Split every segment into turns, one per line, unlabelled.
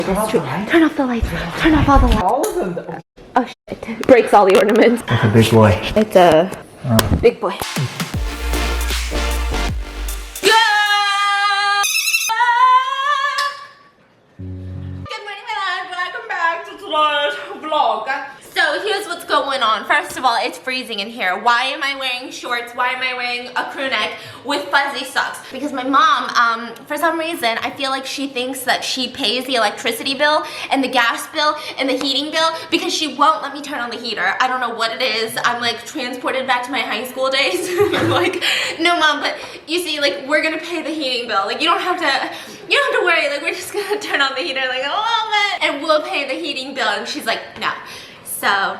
Turn off the lights.
Turn off the lights. Turn off all the lights.
All of them though.
Oh shit. Breaks all the ornaments.
It's a big boy.
It's a big boy. Good morning, my love. Welcome back to today's vlog. So here's what's going on. First of all, it's freezing in here. Why am I wearing shorts? Why am I wearing a crew neck with fuzzy socks? Because my mom, for some reason, I feel like she thinks that she pays the electricity bill and the gas bill and the heating bill because she won't let me turn on the heater. I don't know what it is. I'm like transported back to my high school days. I'm like, no mom, but you see, like, we're gonna pay the heating bill. Like, you don't have to worry. Like, we're just gonna turn on the heater like a little bit and we'll pay the heating bill. And she's like, no. So,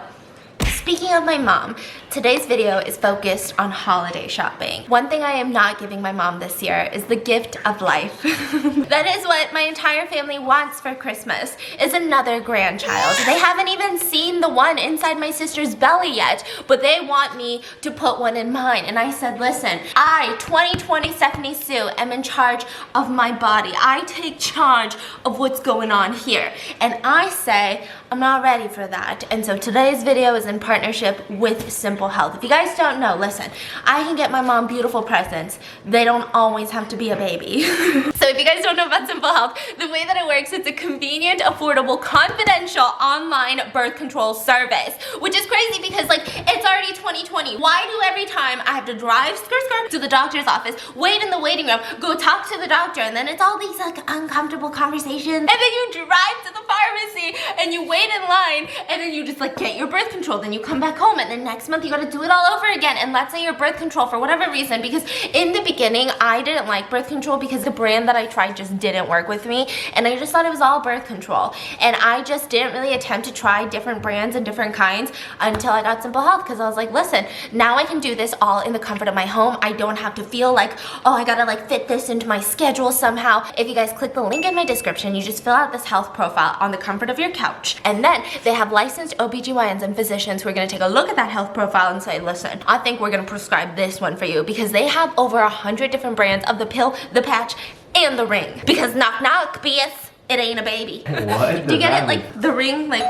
speaking of my mom, today's video is focused on holiday shopping. One thing I am not giving my mom this year is the gift of life. That is what my entire family wants for Christmas, is another grandchild. They haven't even seen the one inside my sister's belly yet, but they want me to put one in mine. And I said, listen, I, 2020 Stephanie Sue, am in charge of my body. I take charge of what's going on here. And I say, I'm not ready for that. And so today's video is in partnership with Simple Health. If you guys don't know, listen, I can get my mom beautiful presents. They don't always have to be a baby. So if you guys don't know about Simple Health, the way that it works, it's a convenient, affordable, confidential online birth control service, which is crazy because like it's already 2020. Why do every time I have to drive to the doctor's office, wait in the waiting room, go talk to the doctor, and then it's all these like uncomfortable conversations, and then you drive to the pharmacy and you wait in line, and then you just like get your birth control, then you come back home, and then next month you gotta do it all over again. And let's say your birth control, for whatever reason, because in the beginning I didn't like birth control because the brand that I tried just didn't work with me, and I just thought it was all birth control, and I just didn't really attempt to try different brands and different kinds until I got Simple Health, because I was like, listen, now I can do this all in the comfort of my home. I don't have to feel like, oh, I gotta like fit this into my schedule somehow. If you guys click the link in my description, you just fill out this health profile on the comfort of your couch, and then they have licensed OBGYNs and physicians who are gonna take a look at that health profile and say, listen, I think we're gonna prescribe this one for you, because they have over 100 different brands of the pill, the patch, and the ring. Because knock knock, BS, it ain't a baby.
What?
Do you get it? Like the ring, like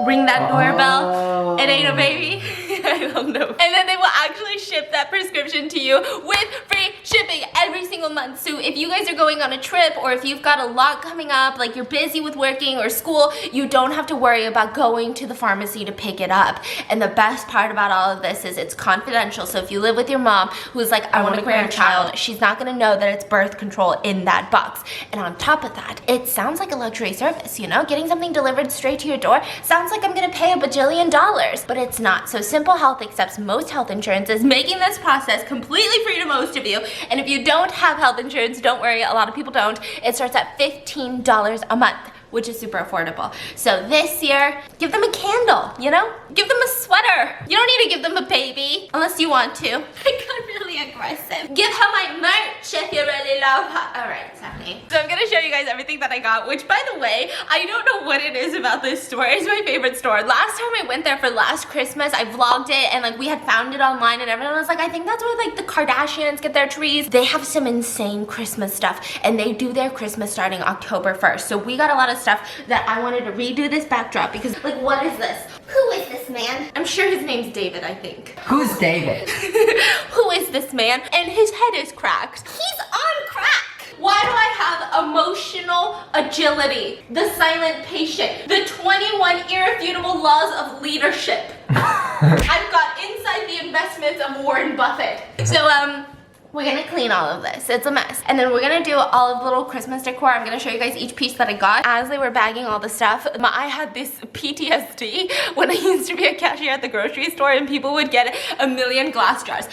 ring that doorbell, it ain't a baby. I don't know. And then they will actually ship that prescription to you with free shipping every single month. So if you guys are going on a trip, or if you've got a lot coming up, like you're busy with working or school, you don't have to worry about going to the pharmacy to pick it up. And the best part about all of this is it's confidential. So if you live with your mom who's like, I want a grandchild, she's not gonna know that it's birth control in that box. And on top of that, it sounds like a luxury service, you know? Getting something delivered straight to your door sounds like I'm gonna pay $1 bajillion, but it's not. So Simple Health accepts most health insurances, making this process completely free to most of you. And if you don't have health insurance, don't worry, a lot of people don't. It starts at $15 a month, which is super affordable. So this year, give them a candle, you know? Give them a sweater. You don't need to give them a baby, unless you want to. I got really aggressive. Give her my merch if you really love her. All right, Stephanie. So I'm gonna show you guys everything that I got, which by the way, I don't know what it is about this store. It's my favorite store. Last time I went there for last Christmas, I vlogged it, and like we had found it online, and everyone was like, I think that's where like the Kardashians get their trees. They have some insane Christmas stuff, and they do their Christmas starting October 1st. So we got a lot of stuff that I wanted to redo this backdrop, because like, what is this? Who is this man? I'm sure his name's David, I think.
Who's David?
Who is this man? And his head is cracked. He's on crack. Why do I have emotional agility? The silent patient. The 21 irrefutable laws of leadership. I've got inside the investments of Warren Buffett. So, we're gonna clean all of this. It's a mess. And then we're gonna do all of the little Christmas decor. I'm gonna show you guys each piece that I got. As they were bagging all the stuff, I had this PTSD when I used to be a cashier at the grocery store, and people would get a million glass jars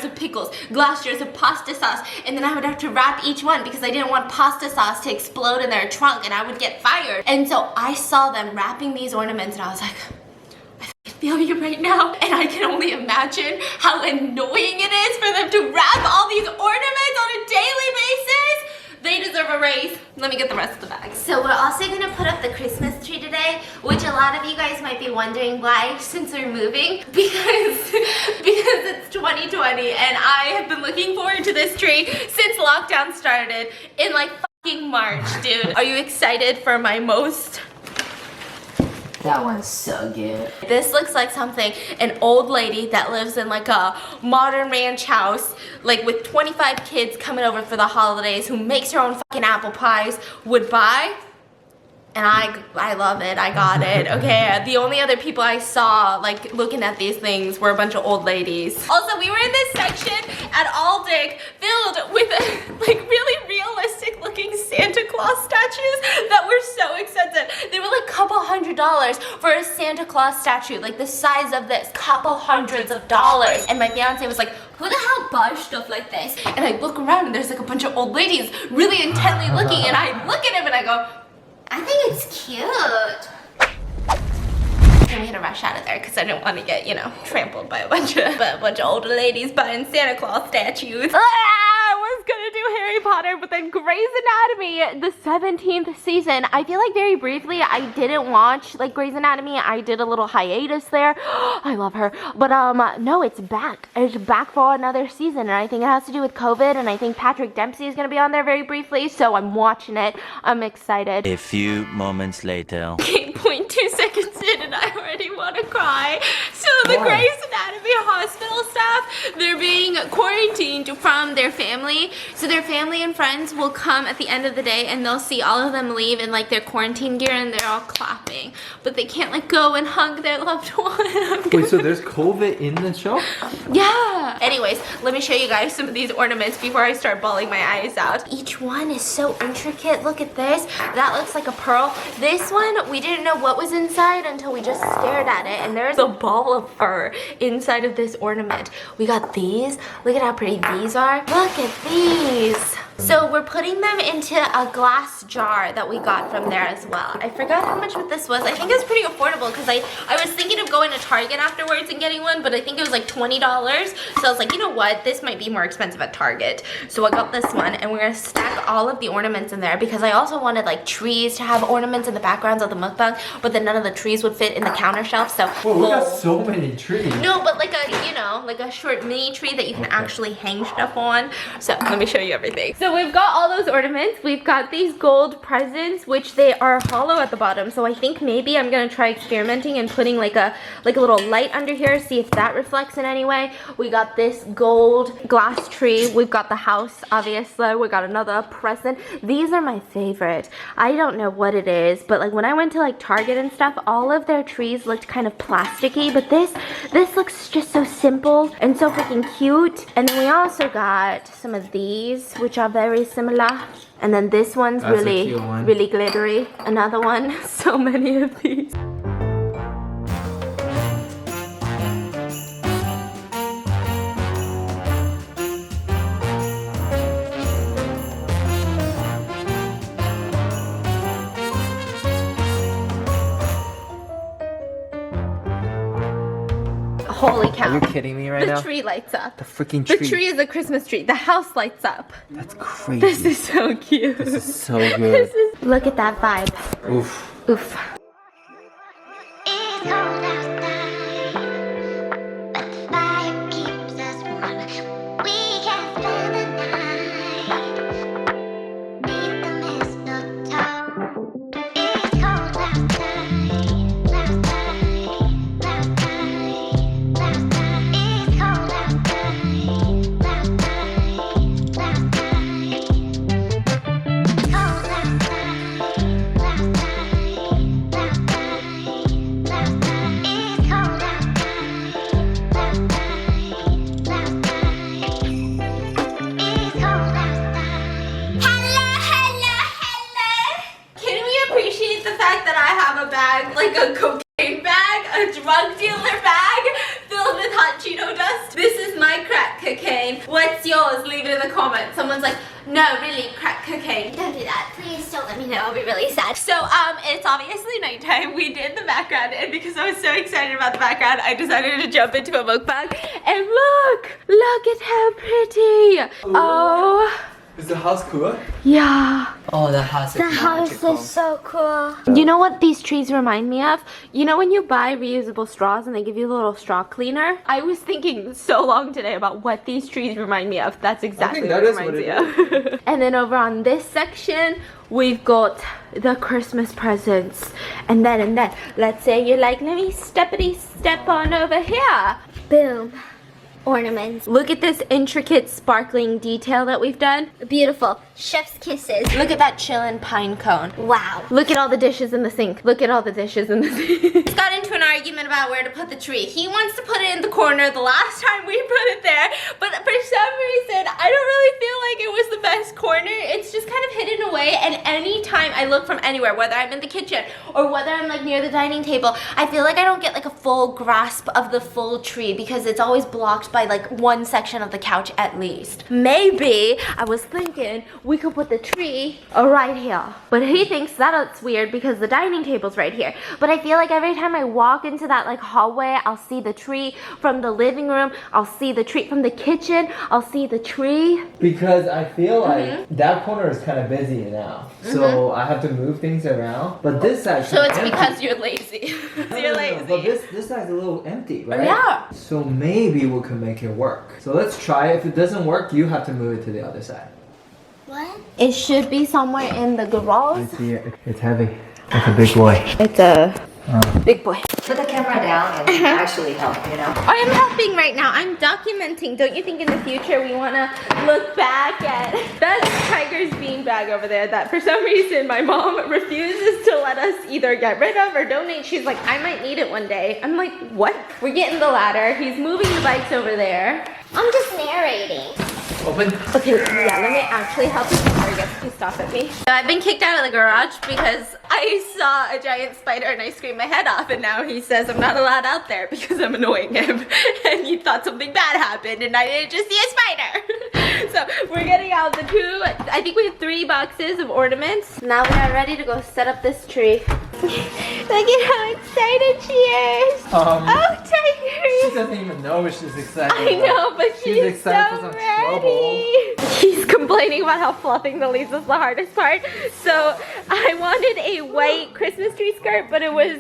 of pickles, glass jars of pasta sauce, and then I would have to wrap each one because I didn't want pasta sauce to explode in their trunk and I would get fired. And so I saw them wrapping these ornaments, and I was like, I feel you right now, and I can only imagine how annoying it is for them to wrap all these ornaments on a daily basis. They deserve a raise. Let me get the rest of the bag. So we're also gonna put up the Christmas tree today, which a lot of you guys might be wondering why, since we're moving, because it's 2020 and I have been looking forward to this tree since lockdown started in like March, dude. Are you excited for my most?
That one's so good.
This looks like something an old lady that lives in like a modern ranch house, like with 25 kids coming over for the holidays, who makes her own fucking apple pies, would buy. And I love it. I got it. Okay, the only other people I saw like looking at these things were a bunch of old ladies. Also, we were in this section at Aldic filled with like really realistic looking Santa Claus statues that were so expensive. They were like $200 for a Santa Claus statue, like the size of this, $200. And my fiance was like, who the hell buys stuff like this? And I look around and there's like a bunch of old ladies really intently looking, and I look at him and I go, I think it's cute. And we had to rush out of there because I didn't want to get, you know, trampled by a bunch of older ladies buying Santa Claus statues. I was gonna do Harry Potter, but then Grey's Anatomy, the 17th season. I feel like very briefly I didn't watch like Grey's Anatomy. I did a little hiatus there. I love her, but no, it's back. It's back for another season, and I think it has to do with COVID. And I think Patrick Dempsey is gonna be on there very briefly, so I'm watching it. I'm excited.
A few moments later.
8.2 seconds in, and I already want to cry. So the Grey's Anatomy hospital staff, they're being quarantined from their family. So their family and friends will come at the end of the day, and they'll see all of them leave in like their quarantine gear, and they're all clapping. But they can't like go and hug their loved one.
Wait, so there's COVID in the show?
Yeah. Anyways, let me show you guys some of these ornaments before I start bawling my eyes out. Each one is so intricate. Look at this. That looks like a pearl. This one, we didn't know what was inside until we just stared at it, and there's a ball of fur inside of this ornament. We got these. Look at how pretty these are. Look at these. So we're putting them into a glass jar that we got from there as well. I forgot how much this was. I think it was pretty affordable because I was thinking of going to Target afterwards and getting one, but I think it was like $20. So I was like, you know what? This might be more expensive at Target. So I got this one, and we're gonna stack all of the ornaments in there because I also wanted like trees to have ornaments in the backgrounds of the mukbang, but then none of the trees would fit in the counter shelf. So
Whoa, we got so many trees.
No, but like a, you know, like a short mini tree that you can actually hang stuff on. So let me show you everything. So we've got all those ornaments. We've got these gold presents, which they are hollow at the bottom. So I think maybe I'm gonna try experimenting and putting like a little light under here, see if that reflects in any way. We got this gold glass tree. We've got the house, obviously. We got another present. These are my favorite. I don't know what it is, but like when I went to like Target and stuff, all of their trees looked kind of plasticky, but this looks just so simple and so freaking cute. And then we also got some of these, which are very similar. And then this one's really glittery. Another one. So many of these. Holy cow.
Are you kidding me right now?
The tree lights up.
The freaking tree.
The tree is a Christmas tree. The house lights up.
That's crazy.
This is so cute.
This is so good.
Look at that vibe.
Oof.
Oof.
It's cold outside, but the fire keeps us warm. We can spend the night beneath the mistletoe. It's cold outside, outside, outside, outside. It's cold outside, outside, outside. Cold
like a cocaine bag, a drug dealer bag filled with hot Cheeto dust. This is my crack cocaine. What's yours? Leave it in the comments. Someone's like, no, really, crack cocaine. Don't do that. Please don't let me know. I'll be really sad. So, it's obviously nighttime. We did the background, and because I was so excited about the background, I decided to jump into a mukbang. And look at how pretty. Oh
Is the house cool?
Yeah.
Oh, the house is
The house
magical.
is so cool.
You know what these trees remind me of? You know when you buy reusable straws and they give you a little straw cleaner? I was thinking so long today about what these trees remind me of. That's exactly
that
what it
is what
reminds me of. And then over on this section, we've got the Christmas presents. And then, let's say you're like, let me step on over here.
Boom. Ornaments.
Look at this intricate sparkling detail that we've done.
Beautiful. Chef's kisses.
Look at that chillin' pine cone.
Wow.
Look at all the dishes in the sink. Look at all the dishes in the sink. We got into an argument about where to put the tree. He wants to put it in the corner the last time we put it there, but for some reason, I don't really feel like it was the best corner. It's just kind of hidden away, and anytime I look from anywhere, whether I'm in the kitchen or whether I'm like near the dining table, I feel like I don't get like a full grasp of the full tree because it's always blocked by like one section of the couch at least. Maybe I was thinking we could put the tree right here, but he thinks that's weird because the dining table's right here. But I feel like every time I walk into that like hallway, I'll see the tree from the living room, I'll see the tree from the kitchen, I'll see the tree.
Because I feel like that corner is kind of busy now. So I have to move things around. But this side
So it's
empty.
because you're lazy. You're lazy.
But this side's a little empty, right?
Yeah.
So maybe we could make it work. So let's try it. If it doesn't work, you have to move it to the other side.
What?
It should be somewhere in the garage.
see it. It's heavy. It's a big boy.
It's a big boy.
Put the camera down and actually help, you know?
I am helping right now. I'm documenting. Don't you think in the future we want to look back at that tiger's beanbag over there that for some reason my mom refuses to let us either get rid of or donate. She's like, I might need it one day. I'm like, what? We're getting the ladder. He's moving the bikes over there.
I'm just narrating.
Open.
Okay, yeah, let me actually help you before he gets pissed off at me. So I've been kicked out of the garage because I saw a giant spider and I screamed my head off, and now he says I'm not allowed out there because I'm annoying him. And he thought something bad happened and I didn't just see a spider. So we're getting out the I think we have 3 boxes of ornaments. Now we are ready to go set up this tree. Look at how excited she is. Oh,
She
Tiger.
doesn't even know she's excited.
I know, but she's
excited
so
for some
ready.
trouble.
He's complaining about how fluffing the leaves is the hardest part. So I wanted a white Christmas tree skirt, but it was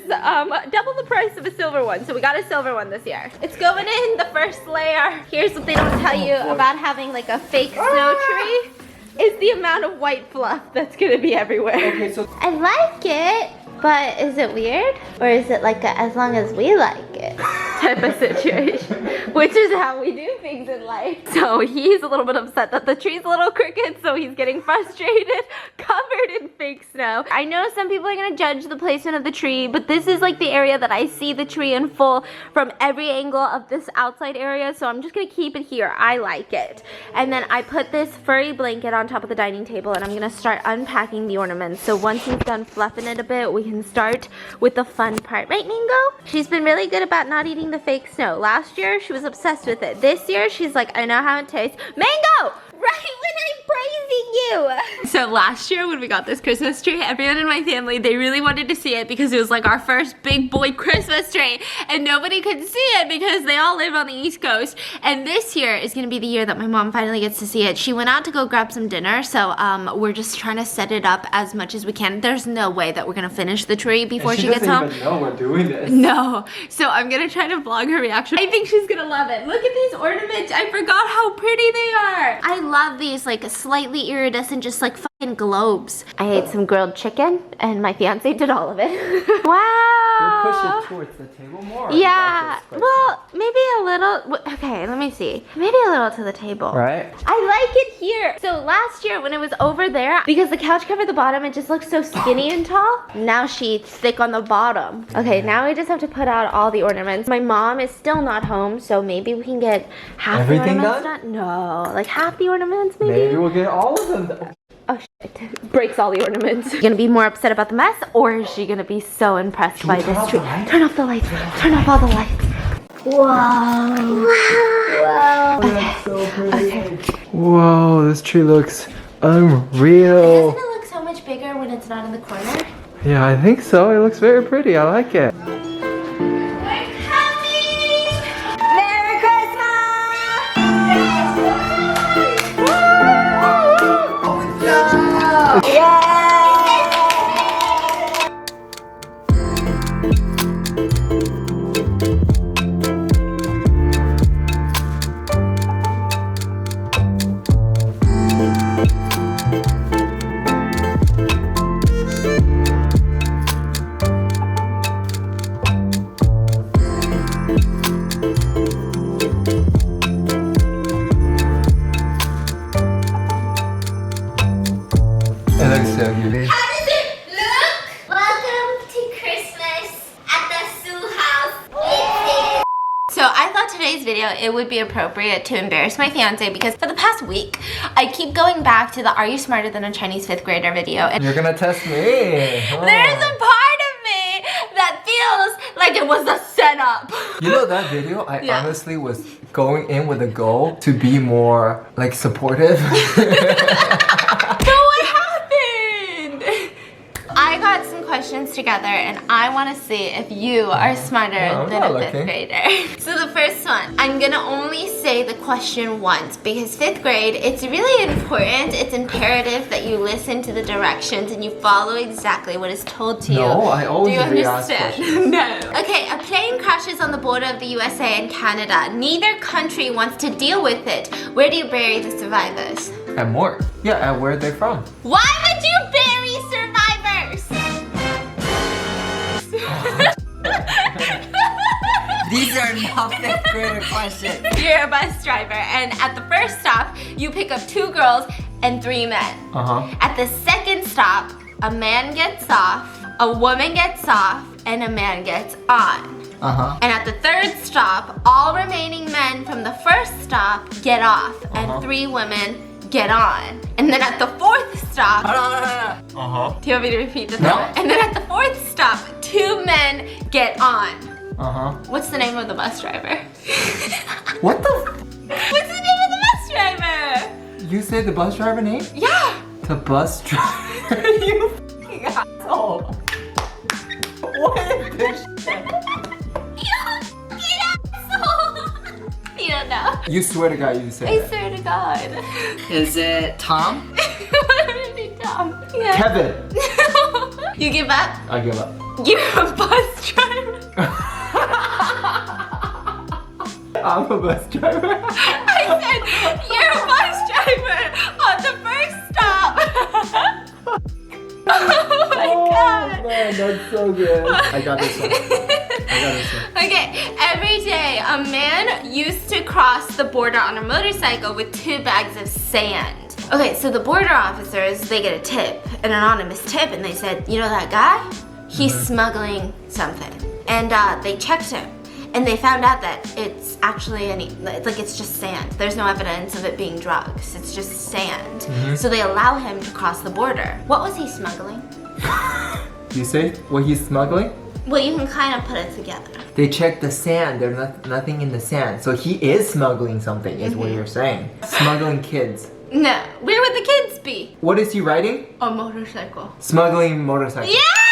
double the price of a silver one. So we got a silver one this year. It's going in the first layer. Here's what they don't tell you about having like a fake snow tree. Is the amount of white fluff that's gonna be everywhere.
Okay, so
I like it, but is it weird? Or is it like a as long as we like it type of situation? Which is how we do things in life. So he's a little bit upset that the tree's a little crooked, so he's getting frustrated, covered in fake snow. I know some people are gonna judge the placement of the tree, but this is like the area that I see the tree in full from every angle of this outside area, so I'm just gonna keep it here. I like it. And then I put this furry blanket on top of the dining table, and I'm gonna start unpacking the ornaments. So once he's done fluffing it a bit, we can start with the fun part. Right, Mingo? She's been really good about not eating the fake snow. Last year, she was obsessed with it. This year, she's like, I know how it tastes. Mango! Right when I'm praising you. So last year when we got this Christmas tree, everyone in my family, they really wanted to see it because it was like our first big boy Christmas tree, and nobody could see it because they all live on the East Coast. And this year is gonna be the year that my mom finally gets to see it. She went out to go grab some dinner, so we're just trying to set it up as much as we can. There's no way that we're gonna finish the tree before she gets home.
She doesn't even know we're doing this.
No, so I'm gonna try to vlog her reaction. I think she's gonna love it. Look at these ornaments. I forgot how pretty they are. I love these like slightly iridescent, just like fucking globes. I ate some grilled chicken and my fiance did all of it. Wow.
We'll push it towards the table more.
Yeah, well, maybe a little. Okay, let me see. Maybe a little to the table.
Right?
I like it here. So last year when it was over there, because the couch covered the bottom, it just looked so skinny and tall. Now she's thick on the bottom. Okay, now we just have to put out all the ornaments. My mom is still not home, so maybe we can get half
Everything
the ornaments done. No, like half the ornaments maybe.
Maybe we'll get all of them done.
Oh shit, breaks all the ornaments. Gonna be more upset about the mess, or is she gonna be so impressed by this tree? Turn off the lights, turn off all the lights. Whoa. Whoa.
That's so pretty. Whoa, this tree looks unreal.
Doesn't it look so much bigger when it's not in the corner?
Yeah, I think so. It looks very pretty. I like it.
We're coming! Merry Christmas! today's video, it would be appropriate to embarrass my fiance because for the past week, I keep going back to the Are You Smarter Than a Chinese 5th Grader video. And
You're gonna test me. Oh.
there's a part of me that feels like it was a setup.
You know that video? I honestly was going in with a goal to be more like supportive.
But what happened? I got some questions together and I want to see if you are smarter than a 5th grader. So the first one, I'm gonna only say the question once because 5th grade, it's really important, it's imperative that you listen to the directions and you follow exactly what is told to you.
No, I always
Do you
re-ask
understand?
questions.
No. Okay, a plane crashes on the border of the USA and Canada. Neither country wants to deal with it. Where do you bury the survivors?
At Mort. Yeah, at where they're from.
Why would you bury survivors?
These are not 5th grader questions.
You're a bus driver, and at the first stop, you pick up 2 girls and 3 men. At the second stop, a man gets off, a woman gets off, and a man gets on. And at the third stop, all remaining men from the first stop get off, and 3 women get on. And then at the 4th stop, do you want me to repeat the
No.
And then at the 4th stop, 2 men get on. What's the name of the bus driver?
What the?
What's the name of the bus driver?
You said the bus driver name?
Yeah.
The bus driver? You f***ing asshole. What is this shit?
You don't know.
You swear to God you said
I
that.
swear to God.
Is it Tom?
What would be dumb? Yeah.
Kevin.
You give up?
I give up.
You're a bus driver.
I'm a bus driver.
I said you're a bus driver on the first stop. Oh my God.
Man, that's so good. I got this one.
Okay, every day a man used to cross the border on a motorcycle with 2 bags of sand. Okay, so the border officers, they get a tip, an anonymous tip, and they said, you know that guy? He's smuggling something. And they checked him. And they found out that it's actually it's just sand. There's no evidence of it being drugs. It's just sand. So they allow him to cross the border. What was he smuggling?
You say what he's smuggling?
Well, you can kind of put it together.
They checked the sand. There's nothing in the sand. So he is smuggling something, is what you're saying. Smuggling kids.
No, where would the kids be?
What is he riding?
A motorcycle.
Smuggling motorcycle.
Yes!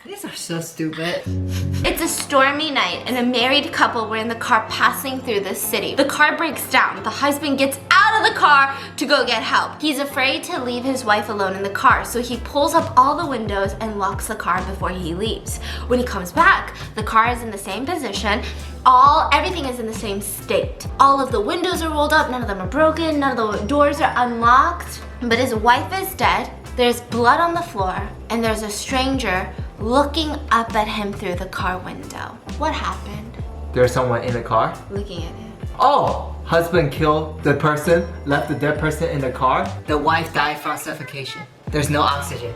These are so stupid.
It's a stormy night and a married couple were in the car passing through the city. The car breaks down. The husband gets out of the car to go get help. He's afraid to leave his wife alone in the car, so he pulls up all the windows and locks the car before he leaves. When he comes back, the car is in the same position. Everything is in the same state. All of the windows are rolled up, none of them are broken, none of the doors are unlocked. But his wife is dead, there's blood on the floor, and there's a stranger looking up at him through the car window. What happened?
There's someone in the car?
Looking at him.
Oh! Husband killed the person, left the dead person in the car?
The wife died from suffocation. There's no oxygen.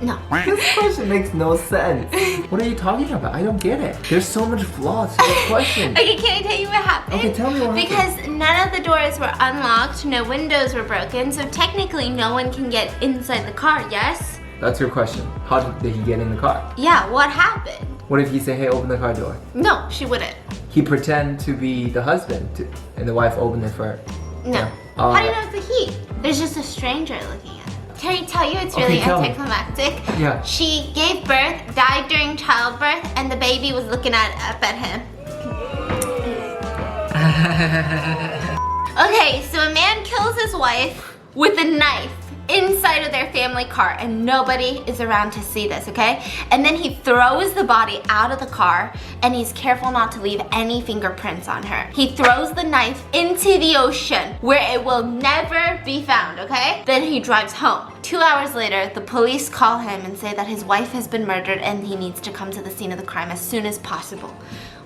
No.
This question makes no sense. What are you talking about? I don't get it. There's so much flaws to the question.
Okay, can I tell you what happened?
Okay, tell me what happened.
Because none of the doors were unlocked, no windows were broken, so technically no one can get inside the car, yes?
That's your question. How did he get in the car?
Yeah, what happened?
What if he said, hey, open the car door?
No, she wouldn't.
He pretend to be the husband and the wife opened it for her.
No.
Yeah.
How do you know it's a he? There's just a stranger looking at him. Can I tell you it's really
Okay, tell me.
anticlimactic?
Yeah.
She gave birth, died during childbirth, and the baby was looking up at him. Okay, so a man kills his wife with a knife inside of their family car and nobody is around to see this, okay? And then he throws the body out of the car and he's careful not to leave any fingerprints on her. He throws the knife into the ocean where it will never be found, okay? Then he drives home. 2 hours later, the police call him and say that his wife has been murdered and he needs to come to the scene of the crime as soon as possible.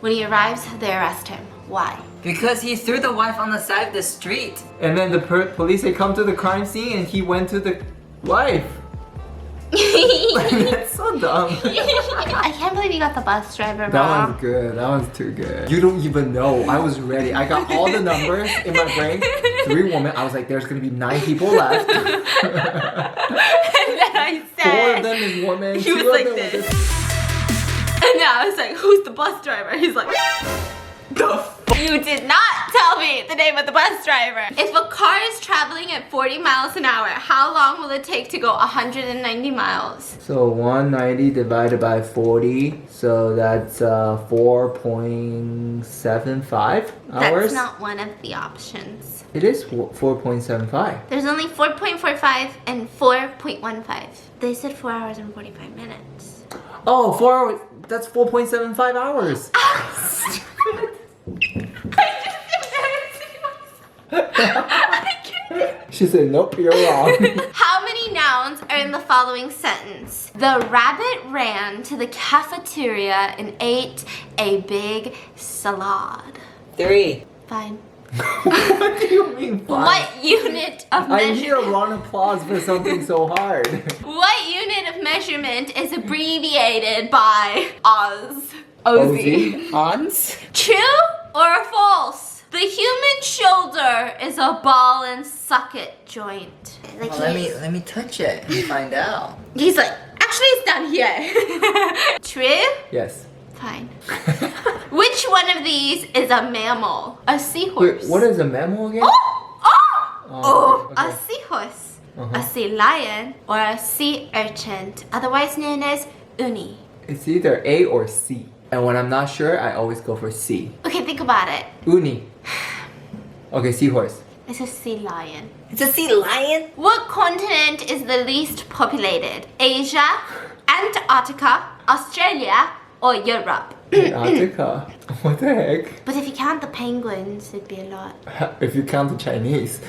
When he arrives, they arrest him. Why?
Because he threw the wife on the side of the street.
And then the police had come to the crime scene and he went to the wife.
Yeah,
That's so dumb.
I can't believe you got the bus driver
That
wrong.
one's good. That one's too good. You don't even know. I was ready. I got all the numbers in my brain. 3 women. I was like, there's gonna be 9 people left.
And then I said,
4 of them is women.
He
2
was
of
like
them
this.
was
And then I was like, who's the bus driver? He's like, you did not tell me the name of the bus driver. If a car is traveling at 40 miles an hour, how long will it take to go 190 miles?
So 190 divided by 40. So that's 4.75 hours.
That's not one of the options.
It is 4.75.
There's only 4.45 and 4.15. They said 4 hours and 45 minutes.
Oh, 4 hours. That's 4.75 hours. She said, nope, you're wrong.
How many nouns are in the following sentence? The rabbit ran to the cafeteria and ate a big salad.
3.
Fine.
What do you mean fine?
What unit of
I need a
measurement?
round of applause for something so hard.
What unit of measurement is abbreviated by Oz?
Ozzy?
Ons?
True or false? The human shoulder is a ball and socket joint. Like
Well, let me touch it and find out.
he's like, actually it's down here. True?
Yes.
Fine. Which one of these is a mammal? A seahorse.
Wait, what is a mammal again?
Oh!
Oh, okay.
A seahorse,
Uh-huh.
a sea lion, or a sea urchin, otherwise known as uni.
It's either A or C. And when I'm not sure, I always go for C.
Okay, think about it.
Uni. Okay, seahorse.
It's a sea lion.
It's a sea lion?
What continent is the least populated? Asia, Antarctica, Australia, or Europe?
Antarctica. What the heck?
But if you count the penguins, it'd be a lot.
If you count the Chinese.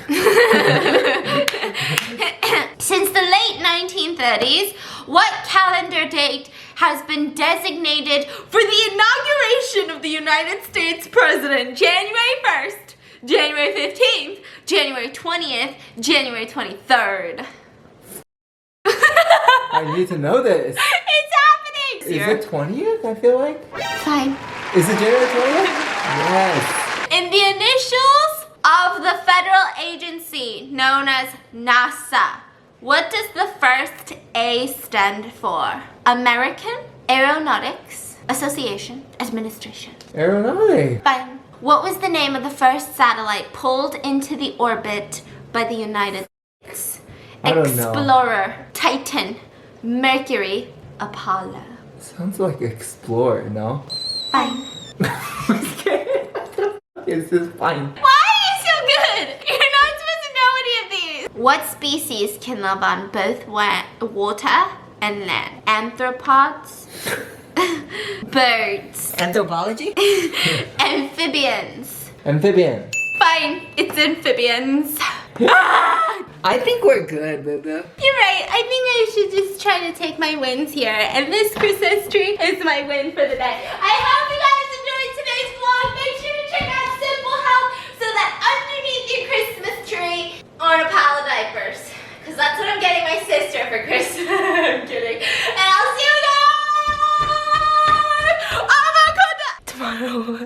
Since the late 1930s, what calendar date has been designated for the inauguration of the United States President? January 1st, January 15th, January 20th, January 23rd.
I need to know this.
It's happening!
Is it 20th? I feel like.
Fine.
Is it January 20th? Yes.
In the initials of the federal agency known as NASA, what does the first A stand for? American Aeronautics Association Administration.
Aeronautic.
Fine. What was the name of the first satellite pulled into the orbit by the United States?
I don't know.
Explorer, Titan, Mercury, Apollo.
Sounds like Explorer, no?
Fine.
Is this fine?
Why are you so good? You're not supposed to know any of these. What species can live on both water and land? Anthropods, birds,
Anthropology?
amphibians.
Amphibian.
Fine, it's amphibians.
I think we're good, boo boo.
You're right. I think I should just try to take my wins here. And this Christmas tree is my win for the day. I hope you guys enjoyed today's vlog. Make sure to check out Simple Health so that underneath your Christmas tree are a pile of diapers. Because that's what I'm getting my sister for Christmas. I'm kidding. And I'll see you guys tomorrow.